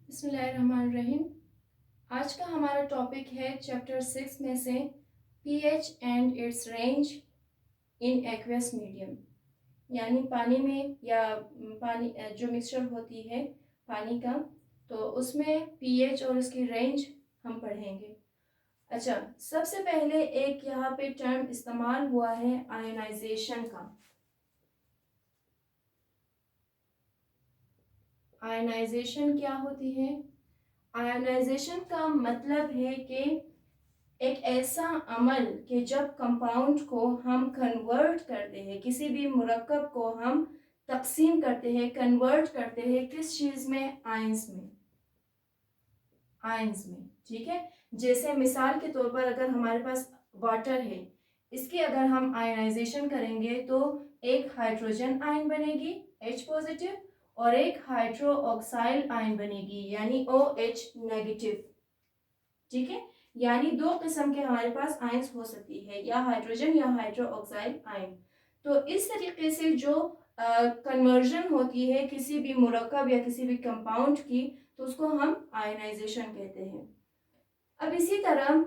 बिस्मिल्लाहिर्रहमानिर्रहीम। आज का हमारा टॉपिक है चैप्टर 6 में से pH and it's range in aqueous medium, यानी पानी में या पानी जो मिक्सचर होती है पानी का, तो उसमें पीएच और उसकी रेंज हम पढ़ेंगे। अच्छा, सबसे पहले एक यहाँ पे टर्म इस्तेमाल हुआ है आयोनाइजेशन का। आयोनाइजेशन क्या होती है? आयोनाइजेशन का मतलब है कि एक ऐसा अमल कि जब कंपाउंड को हम कन्वर्ट करते हैं, किसी भी मुरक्कब को हम तकसीम करते हैं, कन्वर्ट करते हैं, किस चीज़ में? आयंस में। आयंस में, ठीक है। जैसे मिसाल के तौर पर अगर हमारे पास वाटर है, इसकी अगर हम आयनाइजेशन करेंगे तो एक हाइड्रोजन आयन बनेगी H पॉजिटिव और एक हाइड्रो ऑक्साइड आयन बनेगी यानी OH नेगेटिव, ठीक है। यानी दो किस्म के हमारे पास आयंस हो सकती है, या हाइड्रोजन या हाइड्रो ऑक्साइड आयन। तो इस तरीके से जो कन्वर्जन होती है किसी भी मुरक्कब या किसी भी कंपाउंड की, तो उसको हम आयनाइजेशन कहते हैं। अब इसी तरह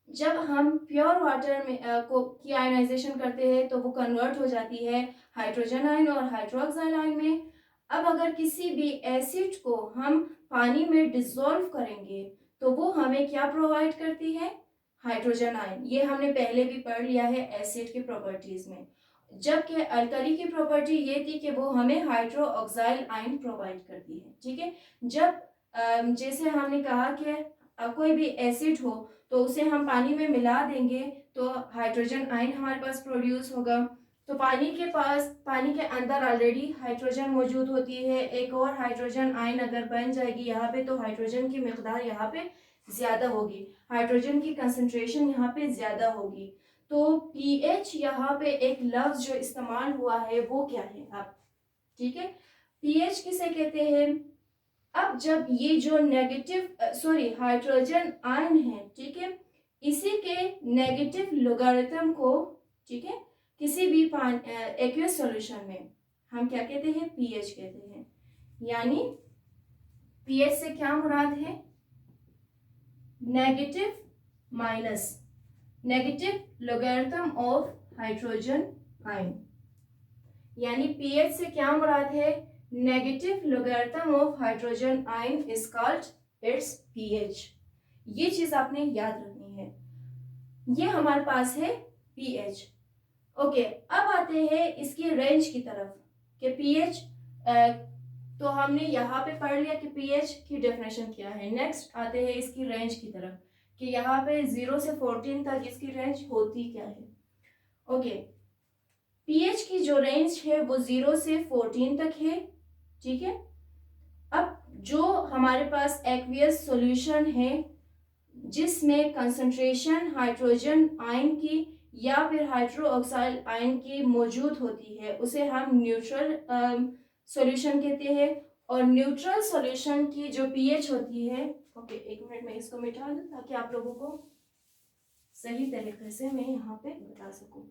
जब हम प्योर वाटर में की आयनाइजेशन करते हैं तो वो कन्वर्ट हो जाती है हाइड्रोजन आयन और हाइड्रोक्साइड आयन में। अब अगर किसी भी एसिड को हम पानी में डिसॉल्व करेंगे तो वो हमें क्या प्रोवाइड करती है? Hydrogen ion. ये हमने पहले भी पढ़ लिया है एसिड की प्रॉपर्टीज में। जबकि अल्कली की प्रॉपर्टी ये थी कि वो हमें हाइड्रो ऑक्साइड आयन प्रोवाइड करती है, ठीक है। जब जैसे हमने कहा कि कोई भी एसिड हो तो उसे हम पानी में मिला देंगे तो हाइड्रोजन आयन हमारे पास प्रोड्यूस होगा। तो पानी के अंदर ऑलरेडी हाइड्रोजन मौजूद होती है, एक और हाइड्रोजन आयन अगर बन जाएगी यहाँ पे तो हाइड्रोजन की मिकदार यहाँ पे ज्यादा होगी, हाइड्रोजन की कंसंट्रेशन यहाँ पे ज्यादा होगी। तो पीएच यहाँ पे एक लफ्ज जो इस्तेमाल हुआ है वो क्या है अब, ठीक है। पीएच किसे कहते हैं? अब जब ये जो हाइड्रोजन आयन है, ठीक है, इसी के नेगेटिव लोगारिथम को, ठीक है, किसी भी एक्वस सॉल्यूशन में हम क्या कहते हैं? पीएच कहते हैं। यानी पीएच से क्या मुराद है? Negative minus negative logarithm of hydrogen ion. यानी पीएच से क्या मुराद है? Negative logarithm of hydrogen ion is called its pH. ये चीज आपने याद रखनी है। ये हमारे पास है पीएच। ओके, अब आते हैं इसकी रेंज की तरफ कि पीएच, तो हमने यहाँ पे पढ़ लिया कि पीएच की डेफिनेशन क्या है। नेक्स्ट आते हैं इसकी रेंज की तरफ कि यहाँ पे 0 से 14 तक इसकी रेंज होती क्या है। ओके, पीएच की जो रेंज है वो 0 से 14 तक है, ठीक है। अब जो हमारे पास एक्वियस सॉल्यूशन है जिसमें कंसंट्रेशन हाइड्रोजन आयन की या फिर हाइड्रो ऑक्साइड आयन की मौजूद होती है, उसे हम न्यूट्रल सॉल्यूशन कहते हैं। और न्यूट्रल सॉल्यूशन की जो पीएच होती है, ओके एक मिनट में इसको मिटा दूं ताकि आप लोगों को सही तरीके से मैं यहाँ पे बता सकूं।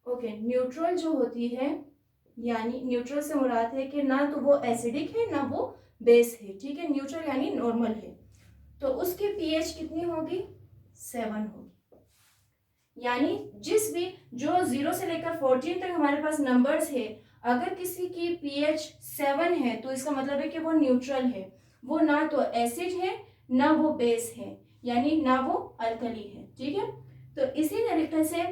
ओके, न्यूट्रल जो होती है, यानी न्यूट्रल से मुराद है कि ना तो वो एसिडिक है ना वो बेस है, ठीक है। न्यूट्रल यानी नॉर्मल है, तो उसकी पीएच कितनी होगी? 7 होगी। यानी जिस भी जो 0 से लेकर 14 तक हमारे पास नंबर्स है, अगर किसी की पीएच 7 है तो इसका मतलब है कि वो न्यूट्रल है, वो ना तो एसिड है ना वो बेस है, यानी ना वो अल्कली है, ठीक है। तो इसी तरीके से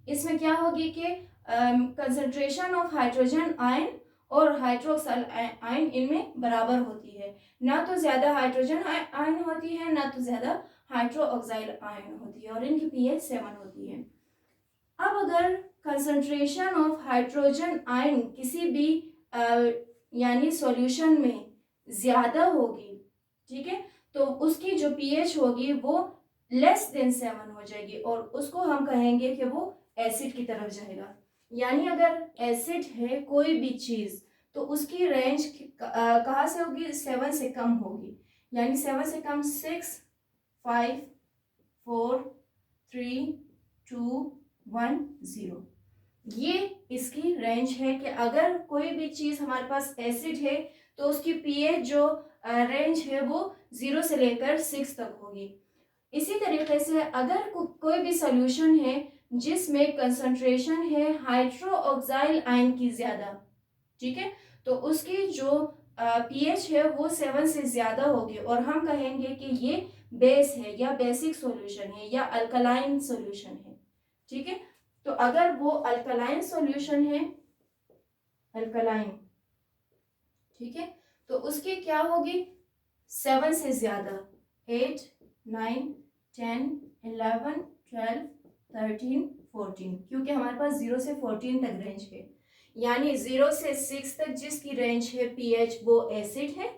इसमें क्या होगी कि कंसंट्रेशन ऑफ हाइड्रोजन आयन और हाइड्रोक्साइड आयन इनमें बराबर होती है, ना तो ज्यादा हाइड्रोजन आयन होती है ना तो ज्यादा हाइड्रो ऑक्साइड आयन होती है, और इनकी पीएच 7 होती है। अब अगर कंसंट्रेशन ऑफ हाइड्रोजन आयन किसी भी यानी सॉल्यूशन में ज्यादा होगी, ठीक है, तो उसकी जो पीएच होगी वो लेस देन 7 हो जाएगी और उसको हम कहेंगे कि वो एसिड की तरफ जाएगा। यानी अगर एसिड है कोई भी चीज तो उसकी रेंज कहाँ से होगी? 7 से कम होगी। यानी 7 से कम 6, 5, 4, 3, 2, 1, 0, ये इसकी रेंज है कि अगर कोई भी चीज हमारे पास एसिड है तो उसकी पीएच जो रेंज है वो 0 से लेकर 6 तक होगी। इसी तरीके से अगर कोई भी सॉल्यूशन है जिसमें कंसंट्रेशन है हाइड्रोक्साइल आयन की ज़्यादा, ठीक है, तो उसकी जो पीएच है वो 7 से ज़्यादा होगी और हम कहेंगे कि ये बेस है या बेसिक सॉल्यूशन है या अल्कलाइन सॉल्यूशन है, ठीक है। तो अगर वो अल्कलाइन सॉल्यूशन है, अल्कलाइन, ठीक है, तो उसकी क्या होगी 7 से ज़्यादा, 8, 9, 10, 11, 12, 13, 14, क्योंकि हमारे पास 0 से 14 तक रेंज है, यानी 0 से 6 तक जिसकी रेंज है पीएच वो एसिड है,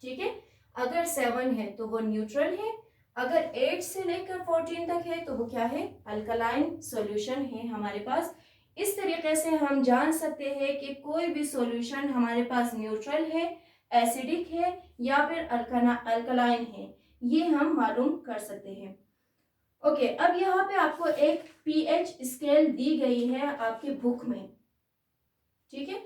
ठीक है। अगर 7 है तो वो न्यूट्रल है, अगर 8 से लेकर 14 तक है तो वो क्या है, अल्कलाइन सॉल्यूशन है हमारे पास। इस तरीके से हम जान सकते हैं कि कोई भी सॉल्यूशन हमारे पास न्यूट्रल है, एसिडिक है या फिर अल्कलाइन है, ये हम मालूम कर सकते हैं। ओके, अब यहाँ पे आपको एक पीएच स्केल दी गई है आपके बुक में, ठीक है।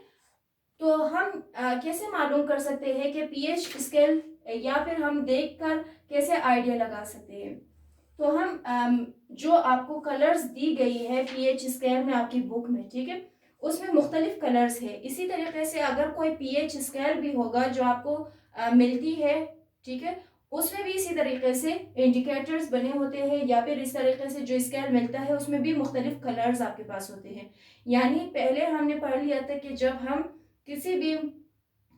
तो हम कैसे मालूम कर सकते हैं कि पीएच स्केल, या फिर हम देखकर कैसे आइडिया लगा सकते हैं। तो हम जो आपको कलर्स दी गई है पीएच स्केल में आपकी बुक में, ठीक है, उसमें मुख्तलिफ कलर्स है। इसी तरीके से अगर कोई पीएच स्केल भी होगा जो आपको मिलती है, ठीक है, उसमें भी इसी तरीके से इंडिकेटर्स बने होते हैं, या फिर इस तरीके से जो स्केल मिलता है उसमें भी मुख्तलिफ कलर्स आपके पास होते हैं। यानी पहले हमने पढ़ लिया था कि जब हम किसी भी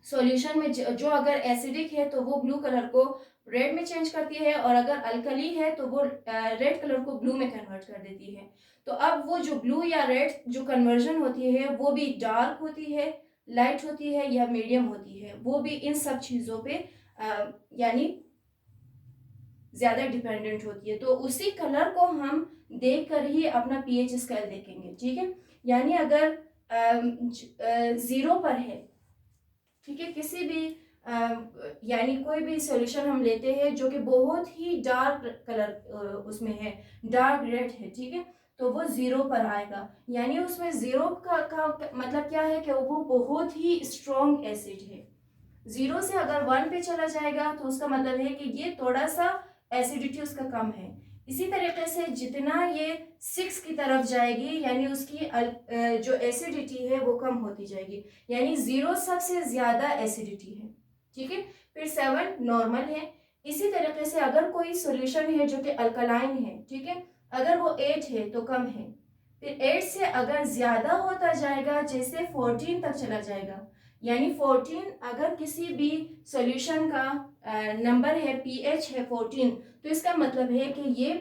सॉल्यूशन में जो अगर एसिडिक है तो वो ब्लू कलर को रेड में चेंज करती है, और अगर अल्कली है तो वो रेड कलर को ब्लू में कन्वर्ट कर देती है। तो अब वो जो ब्लू या रेड जो कन्वर्जन होती है वो भी डार्क होती है, लाइट होती है या मीडियम होती है, वो भी इन सब चीज़ों पे यानी ज़्यादा डिपेंडेंट होती है। तो उसी कलर को हम देख कर ही अपना पीएच स्केल देखेंगे, ठीक है। यानी अगर 0 पर है, ठीक है, किसी भी यानी कोई भी सॉल्यूशन हम लेते हैं जो कि बहुत ही डार्क कलर उसमें है, डार्क रेड है, ठीक है, तो वो 0 पर आएगा। यानी उसमें 0 का मतलब क्या है कि वो बहुत ही स्ट्रॉन्ग एसिड है। 0 से अगर 1 पे चला जाएगा तो उसका मतलब है कि ये थोड़ा सा एसिडिटी उसका कम है। इसी तरीके से जितना ये 6 की तरफ जाएगी यानी उसकी जो एसिडिटी है वो कम होती जाएगी, यानी 0 सबसे ज्यादा एसिडिटी है, ठीक है, फिर 7 नॉर्मल है। इसी तरीके से अगर कोई सॉल्यूशन है जो कि अल्कलाइन है, ठीक है, अगर वो 8 है तो कम है, फिर 8 से अगर ज्यादा होता जाएगा जैसे 14 तक चला जाएगा, यानी 14 अगर किसी भी सॉल्यूशन का नंबर है पीएच है 14, तो इसका मतलब है कि ये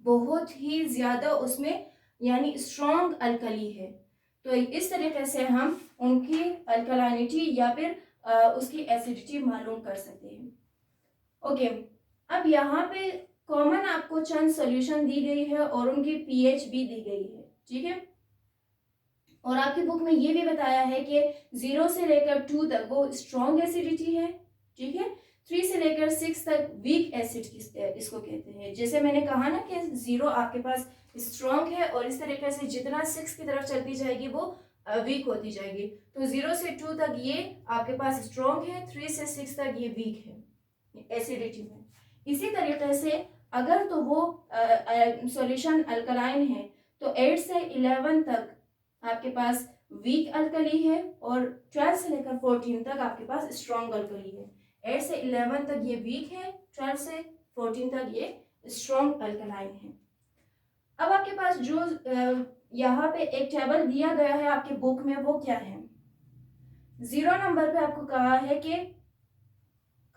बहुत ही ज्यादा उसमें यानी स्ट्रॉन्ग अल्कली है। तो इस तरीके से हम उनकी अल्कलानिटी या फिर उसकी एसिडिटी मालूम कर सकते हैं। ओके, अब यहाँ पे कॉमन आपको चंद सॉल्यूशन दी गई है और उनकी पीएच भी दी गई है, ठीक है। और आपकी बुक में ये भी बताया है कि 0 से लेकर 2 तक वो स्ट्रॉन्ग एसिडिटी है, ठीक है, 3 से लेकर 6 तक वीक एसिड इसको कहते हैं। जैसे मैंने कहा ना कि 0 आपके पास स्ट्रॉन्ग है और इस तरीके से जितना 6 की तरफ चलती जाएगी वो वीक होती जाएगी। तो 0 से 2 तक ये आपके पास स्ट्रॉन्ग है, 3 से 6 तक ये वीक है एसिडिटी में। इसी तरीके से अगर तो वो सॉल्यूशन अल्कलाइन है तो 8 से 11 तक आपके पास वीक अल्कली है और 12 से लेकर 14 तक आपके पास स्ट्रॉन्ग अल्कली है। 8 से 11 तक ये वीक है, 12 से 14 तक ये स्ट्रॉन्ग अल्कलाइन है। अब आपके पास जो यहाँ पे एक टेबल दिया गया है आपके बुक में वो क्या है, 0 नंबर पे आपको कहा है कि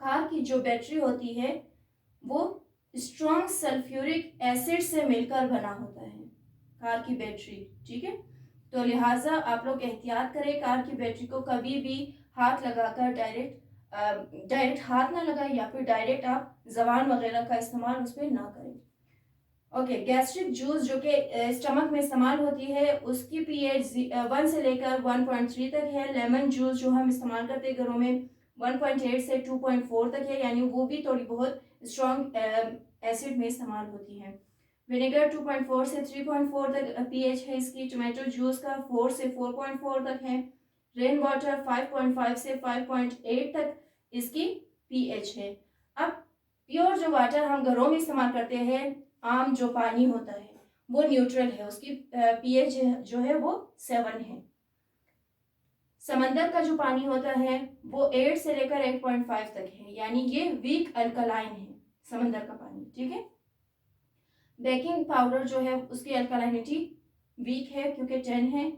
कार की जो बैटरी होती है वो स्ट्रॉन्ग सल्फ्यूरिक एसिड से मिलकर बना होता है, कार की बैटरी, ठीक है। तो लिहाजा आप लोग एहतियात करें, कार की बैटरी को कभी भी हाथ लगाकर डायरेक्ट हाथ ना लगाएं या फिर डायरेक्ट आप जबान वगैरह का इस्तेमाल उस पर ना करें। ओके, गैस्ट्रिक जूस जो कि स्टमक में इस्तेमाल होती है उसकी पीएच 1 से लेकर 1.3 तक है। लेमन जूस जो हम इस्तेमाल करते हैं घरों में 1.8 से 2.4 तक है, यानी वो भी थोड़ी बहुत स्ट्रॉन्ग एसिड में इस्तेमाल होती है। विनेगर 2.4 से 3.4 तक पीएच है इसकी। टोमेटो जूस का 4 से 4.4 तक है। रेन वाटर 5.5 से 5.8 तक इसकी पीएच है। अब प्योर जो वाटर हम घरों में इस्तेमाल करते हैं, आम जो पानी होता है वो न्यूट्रल है, उसकी पीएच जो है वो 7 है। समंदर का जो पानी होता है वो 8 से लेकर 8.5 तक है, यानी ये वीक अल्कलाइन है समंदर का पानी, ठीक है। बेकिंग पाउडर जो है उसकी अल्कलाइनिटी वीक है क्योंकि 10 है।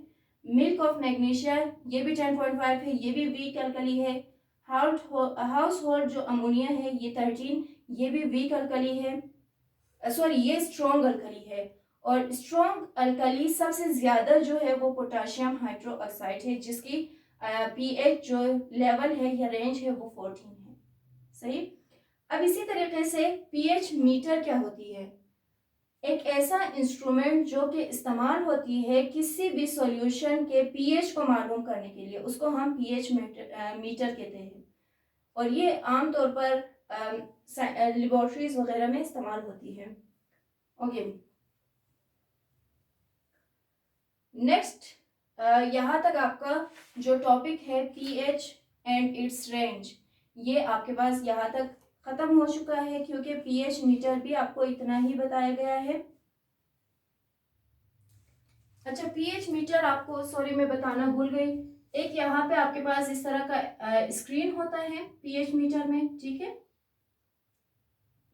मिल्क ऑफ मैग्नीशिया ये भी 10.5 है, ये भी वीक अल्कली है। हाउस होल्ड जो अमोनिया है ये 13, ये भी वीक अल्कली है, सॉरी ये स्ट्रॉन्ग अल्कली है। और स्ट्रॉन्ग अल्कली सबसे ज्यादा जो है वो पोटाशियम हाइड्रोक्साइड है, जिसकी पीएच जो लेवल है या रेंज है वो 14 है। सही। अब इसी तरीके से पीएच मीटर क्या होती है? एक ऐसा इंस्ट्रूमेंट जो कि इस्तेमाल होती है किसी भी सॉल्यूशन के पीएच को मालूम करने के लिए, उसको हम पीएच मीटर कहते हैं। और ये आमतौर पर लेबोरेटरीज वगैरह में इस्तेमाल होती है। ओके, नेक्स्ट यहाँ तक आपका जो टॉपिक है पीएच एंड इट्स रेंज, ये आपके पास यहाँ तक खत्म हो चुका है, क्योंकि पीएच मीटर भी आपको इतना ही बताया गया है। अच्छा, पीएच मीटर आपको, सॉरी मैं बताना भूल गई, एक यहाँ पे आपके पास इस तरह का स्क्रीन होता है पीएच मीटर में, ठीक है।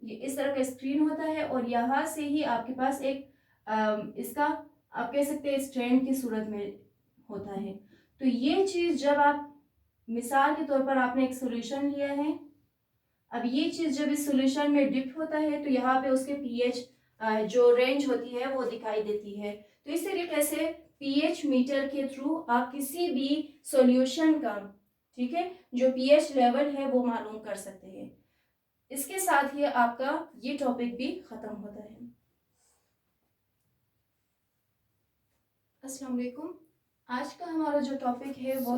ये इस तरह का स्क्रीन होता है और यहाँ से ही आपके पास एक इसका आप कह सकते हैं स्ट्रैंड की सूरत में होता है। तो ये चीज जब आप, मिसाल के तौर पर आपने एक सॉल्यूशन लिया है, अब ये चीज जब इस सॉल्यूशन में डिप होता है तो यहाँ पे उसके पीएच जो रेंज होती है वो दिखाई देती है। तो इस तरीके से पीएच मीटर के थ्रू आप किसी भी सॉल्यूशन का, ठीक है, जो पीएच लेवल है वो मालूम कर सकते हैं। इसके साथ ही आपका ये टॉपिक भी खत्म होता है। अस्सलाम वालेकुम। आज का हमारा जो टॉपिक है वो